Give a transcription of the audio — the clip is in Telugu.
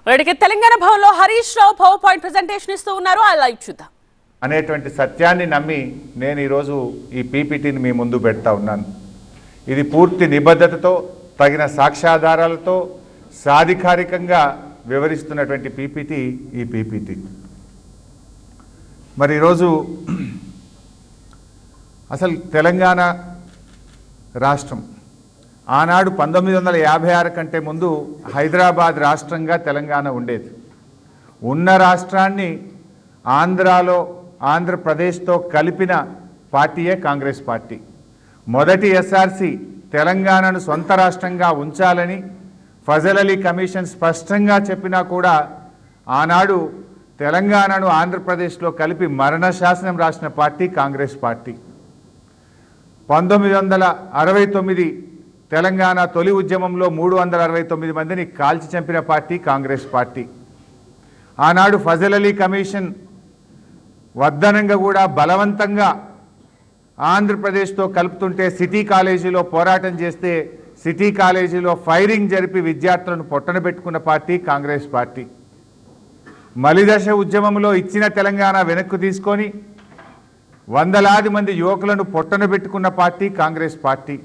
రెడ్డికి తెలంగాణ భవన్లో Harish Rao power point presentation ఇస్తూ ఉన్నారు. ఆ లైవ్ చూద్దాం. అనేటువంటి సత్యాన్ని నమ్మి నేను ఈరోజు ఈ పీపీటీని మీ ముందు పెడతా ఉన్నాను. ఇది పూర్తి నిబద్ధతతో తగిన సాక్ష్యాధారాలతో సాధికారికంగా వివరిస్తున్నటువంటి పీపీటీ ఈ పీపీటీ. మరి ఈరోజు అసలు తెలంగాణ రాష్ట్రం ఆనాడు 1956 కంటే ముందు హైదరాబాద్ రాష్ట్రంగా తెలంగాణ ఉండేది. ఉన్న రాష్ట్రాన్ని ఆంధ్రప్రదేశ్తో కలిపిన పార్టీయే కాంగ్రెస్ పార్టీ. మొదటి ఎస్ఆర్సి తెలంగాణను సొంత రాష్ట్రంగా ఉంచాలని ఫజల్ అలీ కమిషన్ స్పష్టంగా చెప్పినా కూడా ఆనాడు తెలంగాణను ఆంధ్రప్రదేశ్లో కలిపి మరణ శాసనం రాసిన పార్టీ కాంగ్రెస్ పార్టీ. 1969 తెలంగాణ తొలి ఉద్యమంలో 369 మందిని కాల్చి చంపిన పార్టీ కాంగ్రెస్ పార్టీ. ఆనాడు ఫజల్ అలీ కమిషన్ వద్దనంగా కూడా బలవంతంగా ఆంధ్రప్రదేశ్తో కలుపుతుంటే సిటీ కాలేజీలో పోరాటం చేస్తే సిటీ కాలేజీలో ఫైరింగ్ జరిపి విద్యార్థులను పొట్టన పెట్టుకున్న పార్టీ కాంగ్రెస్ పార్టీ. మలిదశ ఉద్యమంలో ఇచ్చిన తెలంగాణ వెనక్కు తీసుకొని వందలాది మంది యువకులను పొట్టన పెట్టుకున్న పార్టీ కాంగ్రెస్ పార్టీ.